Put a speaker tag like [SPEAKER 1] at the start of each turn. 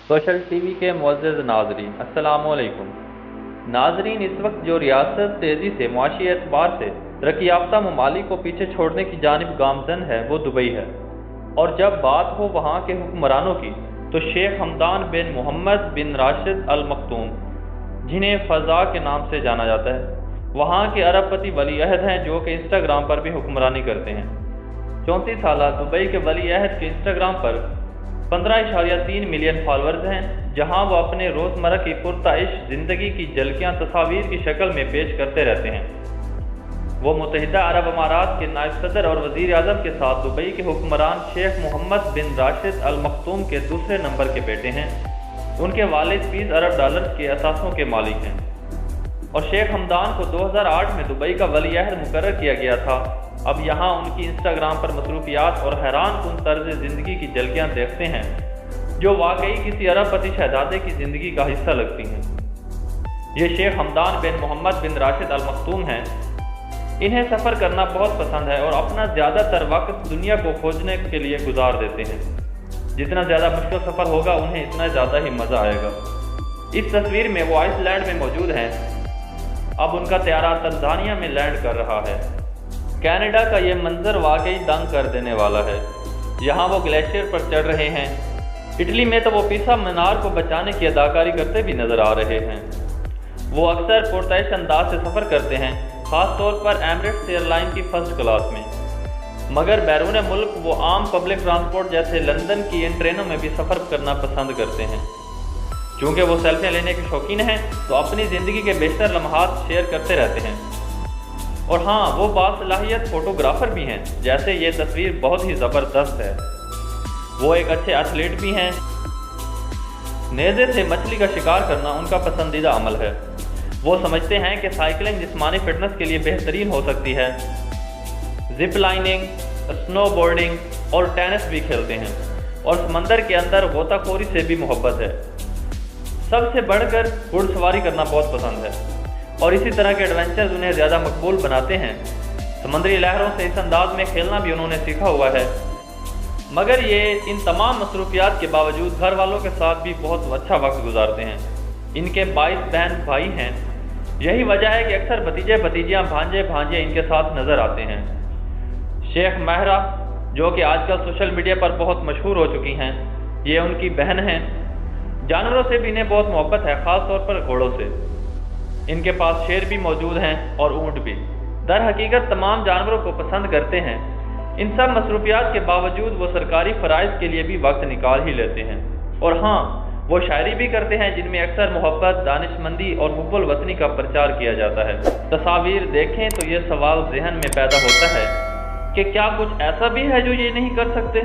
[SPEAKER 1] Social T V کے معزز ناظرین السلام علیکم۔ ناظرین، اس وقت جو ریاست تیزی سے معاشی اعتبار سے ترقی یافتہ ممالک کو پیچھے چھوڑنے کی جانب گامزن ہے وہ دبئی ہے، اور جب بات ہو وہاں کے حکمرانوں کی تو شیخ حمدان بن محمد بن راشد ال مختوم، جنہیں فضا کے نام سے جانا جاتا ہے، وہاں کے ارب پتی ولی عہد ہیں جو کہ انسٹاگرام پر بھی حکمرانی کرتے ہیں۔ 34 سالہ دبئی کے ولی عہد کے انسٹاگرام پر 15.3 ملین فالورز ہیں، جہاں وہ اپنے روزمرہ کی پرتعش زندگی کی جھلکیاں تصاویر کی شکل میں پیش کرتے رہتے ہیں۔ وہ متحدہ عرب امارات کے نائب صدر اور وزیر اعظم کے ساتھ دبئی کے حکمران شیخ محمد بن راشد ال مختوم کے دوسرے نمبر کے بیٹے ہیں۔ ان کے والد 20 ارب ڈالر کے اثاثوں کے مالک ہیں، اور شیخ حمدان کو 2008 میں دبئی کا ولی عہد مقرر کیا گیا تھا۔ اب یہاں ان کی انسٹاگرام پر مصروفیات اور حیران کن طرز زندگی کی جھلکیاں دیکھتے ہیں جو واقعی کسی ارب پتی شہزادے کی زندگی کا حصہ لگتی ہیں۔ یہ شیخ حمدان بن محمد بن راشد ال مختوم ہیں۔ انہیں سفر کرنا بہت پسند ہے اور اپنا زیادہ تر وقت دنیا کو کھوجنے کے لیے گزار دیتے ہیں۔ جتنا زیادہ مشکل سفر ہوگا انہیں اتنا زیادہ ہی مزہ آئے گا۔ اس تصویر میں وہ آئس لینڈ میں موجود ہیں۔ اب ان کا طیارہ تنزانیہ میں لینڈ کر رہا ہے۔ کینیڈا کا یہ منظر واقعی دنگ کر دینے والا ہے۔ یہاں وہ گلیشیئر پر چڑھ رہے ہیں۔ اٹلی میں تو وہ پیسا مینار کو بچانے کی اداکاری کرتے بھی نظر آ رہے ہیں۔ وہ اکثر پرتعش انداز سے سفر کرتے ہیں، خاص طور پر ایمریٹس ایئر لائن کی فرسٹ کلاس میں، مگر بیرون ملک وہ عام پبلک ٹرانسپورٹ جیسے لندن کی ان ٹرینوں میں بھی سفر کرنا پسند کرتے ہیں۔ چونکہ وہ سیلفیاں لینے کے شوقین ہیں تو اپنی زندگی کے بیشتر لمحات شیئر کرتے رہتے ہیں، اور ہاں، وہ باصلاحیت فوٹوگرافر بھی ہیں، جیسے یہ تصویر بہت ہی زبردست ہے۔ وہ ایک اچھے ایتھلیٹ بھی ہیں۔ نیزے سے مچھلی کا شکار کرنا ان کا پسندیدہ عمل ہے۔ وہ سمجھتے ہیں کہ سائیکلنگ جسمانی فٹنس کے لیے بہترین ہو سکتی ہے۔ زپ لائننگ، سنو بورڈنگ اور ٹینس بھی کھیلتے ہیں، اور سمندر کے اندر غوطہ خوری سے بھی محبت ہے۔ سب سے بڑھ کر گھڑ سواری کرنا بہت پسند ہے، اور اسی طرح کے ایڈونچرز انہیں زیادہ مقبول بناتے ہیں۔ سمندری لہروں سے اس انداز میں کھیلنا بھی انہوں نے سیکھا ہوا ہے۔ مگر یہ ان تمام مصروفیات کے باوجود گھر والوں کے ساتھ بھی بہت اچھا وقت گزارتے ہیں۔ ان کے 22 بہن بھائی ہیں۔ یہی وجہ ہے کہ اکثر بھتیجے بھتیجیاں بھانجے ان کے ساتھ نظر آتے ہیں۔ شیخ ماہرہ، جو کہ آج کل سوشل میڈیا پر بہت مشہور ہو چکی ہیں، یہ ان کی بہن ہیں۔ جانوروں سے بھی انہیں بہت محبت ہے، خاص طور پر گھوڑوں سے۔ ان کے پاس شیر بھی موجود ہیں اور اونٹ بھی۔ در حقیقت تمام جانوروں کو پسند کرتے ہیں۔ ان سب مصروفیات کے باوجود وہ سرکاری فرائض کے لیے بھی وقت نکال ہی لیتے ہیں، اور ہاں، وہ شاعری بھی کرتے ہیں جن میں اکثر محبت، دانشمندی اور حب الوطنی کا پرچار کیا جاتا ہے۔ تصاویر دیکھیں تو یہ سوال ذہن میں پیدا ہوتا ہے کہ کیا کچھ ایسا بھی ہے جو یہ نہیں کر سکتے؟